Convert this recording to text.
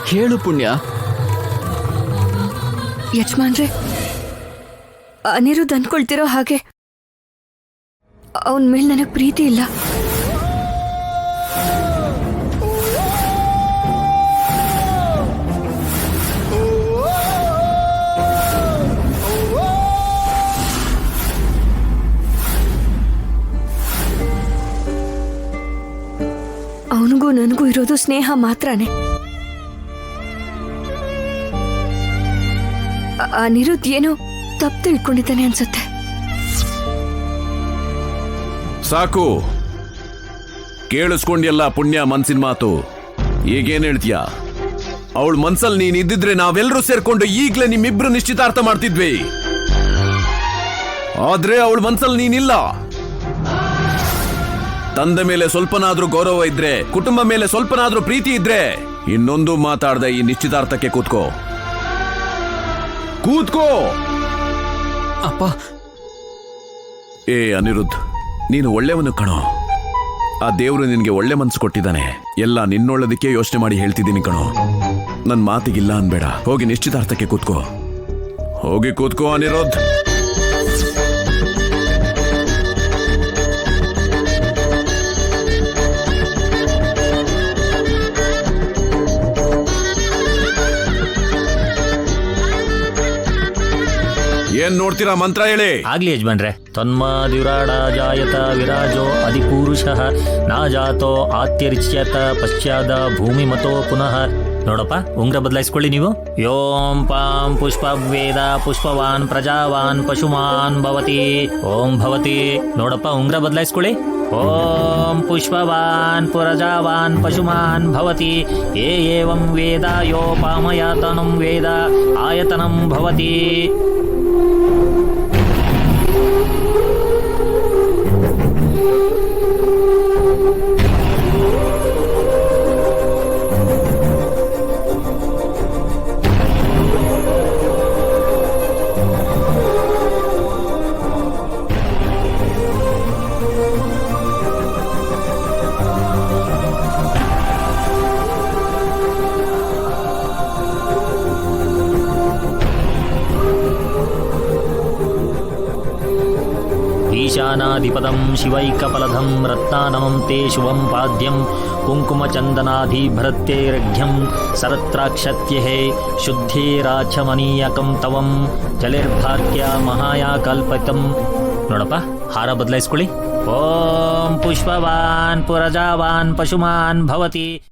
ಹೇಳು ಪುಣ್ಯ. ಯಜಮಾನ್ರೆ, ಅನಿರುದ್ಧ್ ಅನ್ಕೊಳ್ತಿರೋ ಹಾಗೆ ಅವನ ಮೇಲೆ ನನಗೆ ಪ್ರೀತಿ ಇಲ್ಲ. ಅವನಿಗೂ ನನಗೂ ಇರೋದು ಸ್ನೇಹ ಮಾತ್ರನೇ. ಅನಿರುದ್ಧ್ ಏನೋ ತಪ್ಪು ತಿಳ್ಕೊಂಡಿದ್ದಾನೆ ಅನ್ಸುತ್ತೆ. ಸಾಕು, ಕೇಳಿಸ್ಕೊಂಡ್ಯಲ್ಲ ಪುಣ್ಯ ಮನ್ಸಿನ ಮಾತು. ಈಗೇನ್ ಹೇಳ್ತೀಯ? ಅವಳ ಮನ್ಸಲ್ಲಿ ನೀನ್ ಇದ್ದಿದ್ರೆ ನಾವೆಲ್ಲರೂ ಸೇರ್ಕೊಂಡು ಈಗ್ಲೇ ನಿಮ್ಮಿಬ್ರು ನಿಶ್ಚಿತಾರ್ಥ ಮಾಡ್ತಿದ್ವಿ. ಆದ್ರೆ ಅವಳ ಮನ್ಸಲ್ಲಿ ನೀನಿಲ್ಲ. ತಂದೆ ಮೇಲೆ ಸ್ವಲ್ಪನಾದ್ರೂ ಗೌರವ ಇದ್ರೆ, ಕುಟುಂಬ ಮೇಲೆ ಸ್ವಲ್ಪನಾದ್ರೂ ಪ್ರೀತಿ ಇದ್ರೆ, ಇನ್ನೊಂದು ಮಾತಾಡದೆ ಈ ನಿಶ್ಚಿತಾರ್ಥಕ್ಕೆ ಕೂತ್ಕೋ. ಅಪ್ಪ. ಏ ಅನಿರುದ್ಧ್, ನೀನು ಒಳ್ಳೆಯವನು ಕಣೋ. ಆ ದೇವ್ರು ನಿನ್ಗೆ ಒಳ್ಳೆ ಮನ್ಸು ಕೊಟ್ಟಿದ್ದಾನೆ. ಎಲ್ಲ ನಿನ್ನೊಳ್ಳದಕ್ಕೆ ಯೋಚನೆ ಮಾಡಿ ಹೇಳ್ತಿದ್ದೀನಿ ಕಣೋ. ನನ್ ಮಾತಿಗಿಲ್ಲ ಅನ್ಬೇಡ. ಹೋಗಿ ನಿಶ್ಚಿತಾರ್ಥಕ್ಕೆ ಕೂತ್ಕೋ. ಹೋಗಿ ಕೂತ್ಕೋ ಅನಿರುದ್ಧ್. ಏನ್ ನೋಡ್ತೀರಾ? ಮಂತ್ರ ಹೇಳಿ. ಆಗ್ಲಿ ಯಜಮಾನ್ರೆ. ತನ್ಮಾದಿವ್ರಾಡ ಜಾಯತ ವಿರಾಜೋ ಅಧಿಪುರುಷಃ ನಾಜಾತೋ ಆತ್ಯರಿಚ್ಯತ ಪಶ್ಚಾದ ಭೂಮಿ ಮತೋ ಪುನಃ. ನೋಡಪ್ಪ, ಉಂಗ್ರ ಬದಲಾಯಿಸ್ಕೊಳ್ಳಿ ನೀವು. ಯೋಂ ಪಾಂ ಪುಷ್ಪವೇದ ಪುಷ್ಪವಾನ್ ಪ್ರಜಾವಾನ್ ಪಶುಮಾನ್ ಭವತಿ ಓಂ ಭವತಿ. ನೋಡಪ್ಪ, ಉಂಗ್ರ ಬದಲಾಯಿಸ್ಕೊಳ್ಳಿ. ಓಂ ಪುಷ್ಪವಾನ್ ಪ್ರಜಾವಾನ್ ಪಶುಮಾನ್ ಭವತಿ ಏ ಏವಂ ವೇದ ಯೋ ಪಾಮಯಾತನಂ ವೇದ ಆಯತನಂ ಭವತಿ. ಈಶಾನಾಧಿಪದಂ ಶಿವೈಕಫಲಧಂ ರತ್ನಾನಮಂ ತೇ ಶುಭಂ ಪಾದ್ಯಂ ಕುಂಕುಮಚಂದನಾಧಿಭೃತ್ಯೈರಘ್ಯಂ ಸರತ್ರಾಕ್ಷತ್ಯಹೇ ಶುದ್ಧೇರಾಚಮನೀಯಕಂ ತವಂ ಜಲಿರ್ಭಾಗ್ಯ ಮಹಾಯ ಕಲ್ಪಿತಂ. ನೋಡಪ್ಪ, ಹಾರ ಬದಲಾಯಿಸ್ಕೊಳ್ಳಿ. ಓಂ ಪುಷ್ಪವಾನ್ ಪುರಜಾವಾನ್ ಪಶುಮಾನ್ ಭವತಿ.